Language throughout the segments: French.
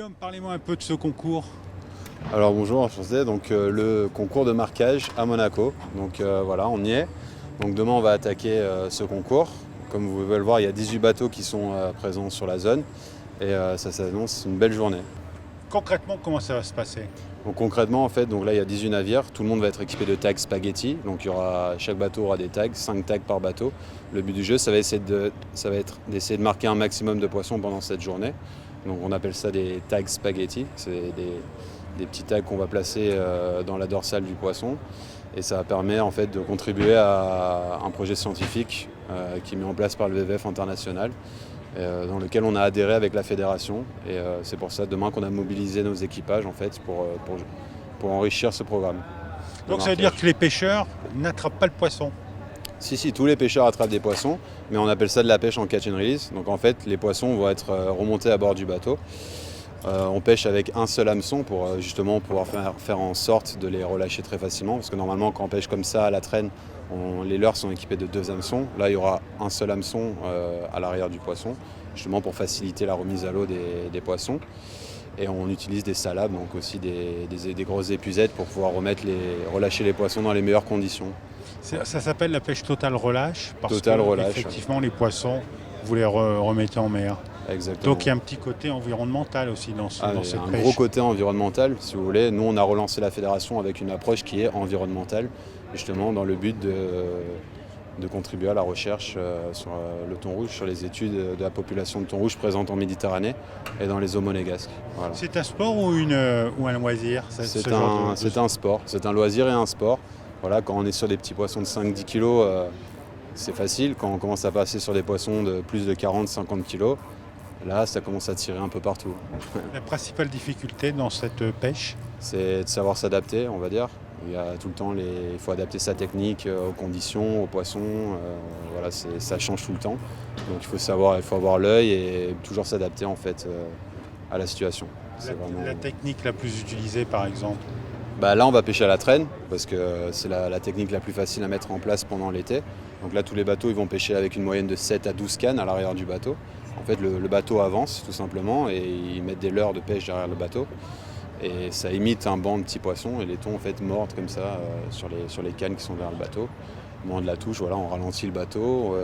Guillaume, parlez-moi un peu de ce concours. Alors bonjour, enchanté. Donc le concours de marquage à Monaco. Donc voilà, on y est. Donc demain on va attaquer ce concours. Comme vous pouvez le voir, il y a 18 bateaux qui sont présents sur la zone et ça s'annonce une belle journée. Concrètement, comment ça va se passer? Donc concrètement en fait, donc là il y a 18 navires, tout le monde va être équipé de tags spaghetti. Donc chaque bateau aura des tags, 5 tags par bateau. Le but du jeu, ça va être d'essayer de marquer un maximum de poissons pendant cette journée. Donc on appelle ça des tags spaghetti. C'est des petits tags qu'on va placer dans la dorsale du poisson. Et ça permet en fait de contribuer à un projet scientifique qui est mis en place par le WWF international, dans lequel on a adhéré avec la fédération. Et c'est pour ça demain qu'on a mobilisé nos équipages en fait pour enrichir ce programme. Donc ça veut dire que les pêcheurs n'attrapent pas le poisson. Si, tous les pêcheurs attrapent des poissons, mais on appelle ça de la pêche en catch and release. Donc en fait, les poissons vont être remontés à bord du bateau. On pêche avec un seul hameçon pour justement pouvoir faire en sorte de les relâcher très facilement. Parce que normalement, quand on pêche comme ça à la traîne, les leurres sont équipés de 2 hameçons. Là, il y aura un seul hameçon à l'arrière du poisson, justement pour faciliter la remise à l'eau des poissons. Et on utilise des salades, donc aussi des grosses épuisettes pour pouvoir relâcher les poissons dans les meilleures conditions. Ça s'appelle la pêche totale relâche parce Total que relâche. effectivement les poissons, vous les remettez en mer. Exactement. Donc il y a un petit côté environnemental aussi dans cette Il y a un pêche. gros côté environnemental, si vous voulez. Nous, on a relancé la fédération avec une approche qui est environnementale, justement dans le but de contribuer à la recherche sur le thon rouge, sur les études de la population de thon rouge présente en Méditerranée et dans les eaux monégasques. Voilà. C'est un sport ou un loisir? C'est un sport, c'est un loisir et un sport. Voilà, quand on est sur des petits poissons de 5-10 kg, c'est facile. Quand on commence à passer sur des poissons de plus de 40-50 kg, là, ça commence à tirer un peu partout. La principale difficulté dans cette pêche? C'est de savoir s'adapter, on va dire. Il y a tout le temps, il faut adapter sa technique aux conditions, aux poissons. Voilà, ça change tout le temps. Donc il faut avoir l'œil et toujours s'adapter en fait à la situation. La technique la plus utilisée par exemple? Là, on va pêcher à la traîne parce que c'est la technique la plus facile à mettre en place pendant l'été. Donc là, tous les bateaux ils vont pêcher avec une moyenne de 7 à 12 cannes à l'arrière du bateau. En fait, le bateau avance tout simplement et ils mettent des leurres de pêche derrière le bateau. Et ça imite un banc de petits poissons et les thons en fait mordent comme ça sur les cannes qui sont derrière le bateau. Au moment de la touche, voilà, on ralentit le bateau,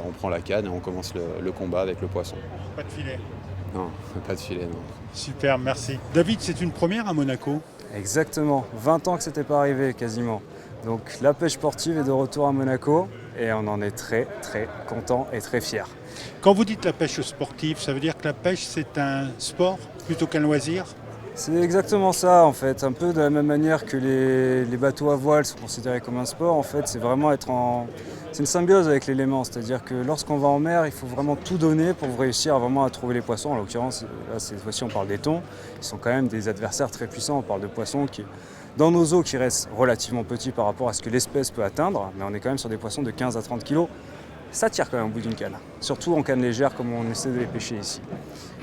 on prend la canne et on commence le combat avec le poisson. Pas de filet? Non, pas de filet, non. Super, merci. David, c'est une première à Monaco? Exactement, 20 ans que c'était pas arrivé quasiment. Donc la pêche sportive est de retour à Monaco et on en est très très content et très fier. Quand vous dites la pêche sportive, ça veut dire que la pêche c'est un sport plutôt qu'un loisir? C'est exactement ça en fait, un peu de la même manière que les bateaux à voile sont considérés comme un sport, en fait c'est vraiment c'est une symbiose avec l'élément, c'est-à-dire que lorsqu'on va en mer, il faut vraiment tout donner pour réussir vraiment à trouver les poissons. En l'occurrence, là cette fois-ci on parle des thons, ils sont quand même des adversaires très puissants, on parle de poissons qui, dans nos eaux qui restent relativement petits par rapport à ce que l'espèce peut atteindre, mais on est quand même sur des poissons de 15 à 30 kg. Ça tire quand même au bout d'une canne, surtout en canne légère comme on essaie de les pêcher ici.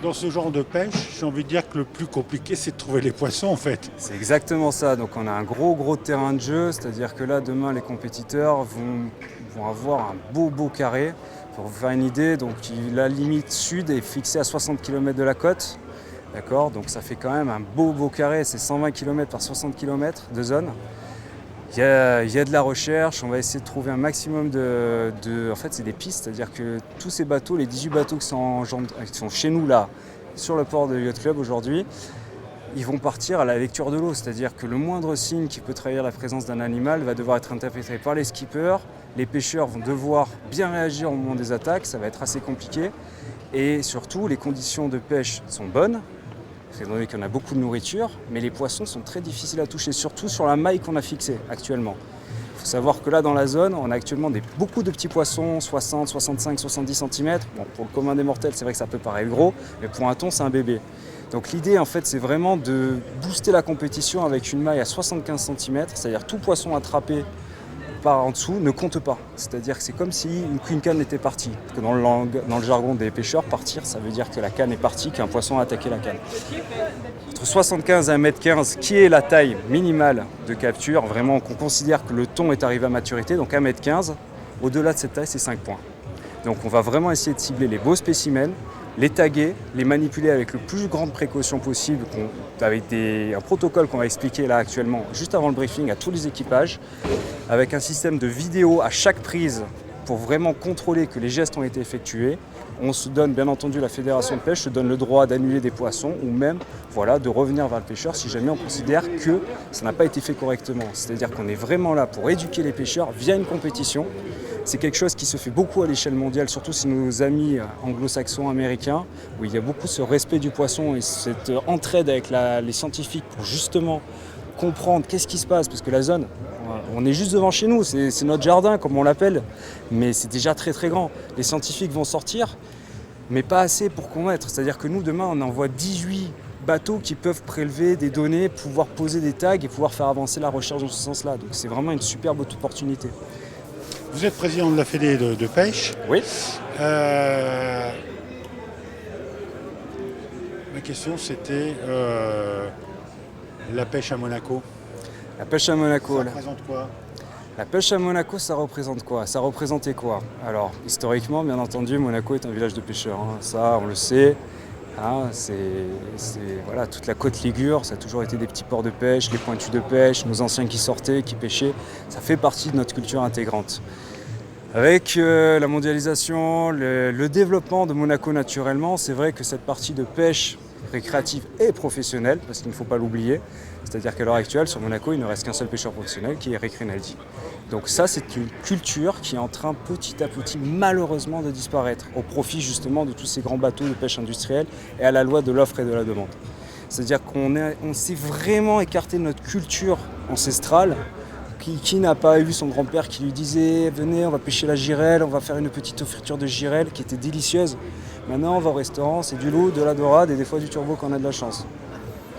Dans ce genre de pêche, j'ai envie de dire que le plus compliqué c'est de trouver les poissons en fait. C'est exactement ça, donc on a un gros terrain de jeu, c'est-à-dire que là demain les compétiteurs vont avoir un beau carré. Pour vous faire une idée, donc la limite sud est fixée à 60 km de la côte. D'accord, donc ça fait quand même un beau carré, c'est 120 km par 60 km de zone. Il y a de la recherche, on va essayer de trouver un maximum en fait c'est des pistes, c'est-à-dire que tous ces bateaux, les 18 bateaux qui sont chez nous là, sur le port de Yacht Club aujourd'hui, ils vont partir à la lecture de l'eau, c'est-à-dire que le moindre signe qui peut trahir la présence d'un animal va devoir être interprété par les skippers, les pêcheurs vont devoir bien réagir au moment des attaques, ça va être assez compliqué, et surtout les conditions de pêche sont bonnes, étant donné qu'il y en a beaucoup de nourriture, mais les poissons sont très difficiles à toucher, surtout sur la maille qu'on a fixée actuellement. Il faut savoir que là dans la zone, on a actuellement beaucoup de petits poissons, 60, 65, 70 cm. Bon, pour le commun des mortels, c'est vrai que ça peut paraître gros, mais pour un thon, c'est un bébé. Donc l'idée en fait, c'est vraiment de booster la compétition avec une maille à 75 cm, c'est-à-dire tout poisson attrapé par en dessous ne compte pas. C'est-à-dire que c'est comme si une canne était partie. Parce que dans le jargon des pêcheurs, partir, ça veut dire que la canne est partie, qu'un poisson a attaqué la canne. Entre 75 et 1m15, qui est la taille minimale de capture, vraiment qu'on considère que le thon est arrivé à maturité, donc 1m15, au-delà de cette taille, c'est 5 points. Donc on va vraiment essayer de cibler les beaux spécimens, les taguer, les manipuler avec le plus grande précaution possible, avec un protocole qu'on va expliquer là actuellement, juste avant le briefing, à tous les équipages, avec un système de vidéo à chaque prise pour vraiment contrôler que les gestes ont été effectués. On se donne, bien entendu, la fédération de pêche se donne le droit d'annuler des poissons ou même de revenir vers le pêcheur si jamais on considère que ça n'a pas été fait correctement. C'est-à-dire qu'on est vraiment là pour éduquer les pêcheurs via une compétition. C'est quelque chose qui se fait beaucoup à l'échelle mondiale, surtout si nos amis anglo-saxons, américains, où il y a beaucoup ce respect du poisson et cette entraide avec les scientifiques pour justement comprendre qu'est-ce qui se passe, parce que la zone, on est juste devant chez nous, c'est notre jardin comme on l'appelle, mais c'est déjà très très grand. Les scientifiques vont sortir, mais pas assez pour convaincre. C'est-à-dire que nous, demain, on envoie 18 bateaux qui peuvent prélever des données, pouvoir poser des tags et pouvoir faire avancer la recherche dans ce sens-là. Donc c'est vraiment une superbe opportunité. Vous êtes président de la Fédé de pêche. Oui. Ma question c'était la pêche à Monaco. La pêche à Monaco. Ça représente quoi? La pêche à Monaco, ça représente quoi? Ça représentait quoi? Alors, historiquement, bien entendu, Monaco est un village de pêcheurs. Ça, on le sait. Voilà, toute la côte Ligure, ça a toujours été des petits ports de pêche, les pointus de pêche, nos anciens qui sortaient, qui pêchaient. Ça fait partie de notre culture intégrante. Avec la mondialisation, le développement de Monaco naturellement, c'est vrai que cette partie de pêche récréative et professionnelle, parce qu'il ne faut pas l'oublier, c'est-à-dire qu'à l'heure actuelle, sur Monaco, il ne reste qu'un seul pêcheur professionnel qui est Eric Rinaldi. Donc ça, c'est une culture qui est en train petit à petit, malheureusement, de disparaître, au profit justement de tous ces grands bateaux de pêche industrielle et à la loi de l'offre et de la demande. C'est-à-dire qu'on s'est vraiment écarté de notre culture ancestrale. Qui n'a pas eu son grand-père qui lui disait « Venez, on va pêcher la girelle, on va faire une petite friture de girelle qui était délicieuse. Maintenant, on va au restaurant, c'est du loup, de la dorade et des fois du turbo quand on a de la chance. »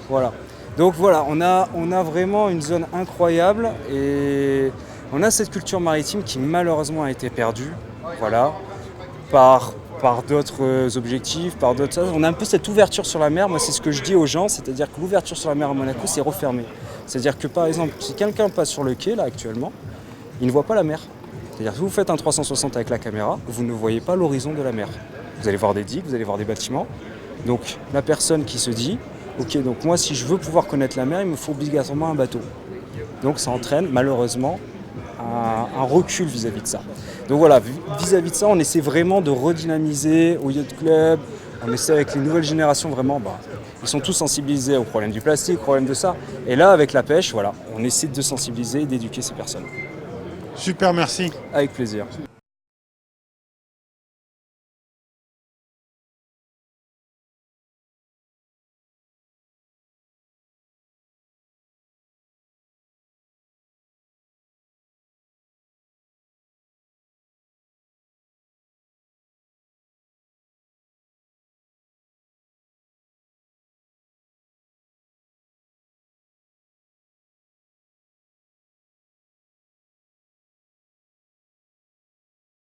Voilà. Donc voilà, on a vraiment une zone incroyable et on a cette culture maritime qui malheureusement a été perdue, voilà, par d'autres objectifs, par d'autres choses. On a un peu cette ouverture sur la mer, moi c'est ce que je dis aux gens, c'est-à-dire que l'ouverture sur la mer à Monaco, c'est refermé. C'est-à-dire que par exemple, si quelqu'un passe sur le quai là actuellement, il ne voit pas la mer. C'est-à-dire que si vous faites un 360 avec la caméra, vous ne voyez pas l'horizon de la mer. Vous allez voir des digues, vous allez voir des bâtiments. Donc la personne qui se dit, ok, donc moi si je veux pouvoir connaître la mer, il me faut obligatoirement un bateau. Donc ça entraîne malheureusement un recul vis-à-vis de ça. Donc voilà, vis-à-vis de ça, on essaie vraiment de redynamiser au yacht club. On essaie avec les nouvelles générations vraiment, ils sont tous sensibilisés au problème du plastique, au problème de ça. Et là, avec la pêche, voilà, on essaie de sensibiliser et d'éduquer ces personnes. Super, merci. Avec plaisir.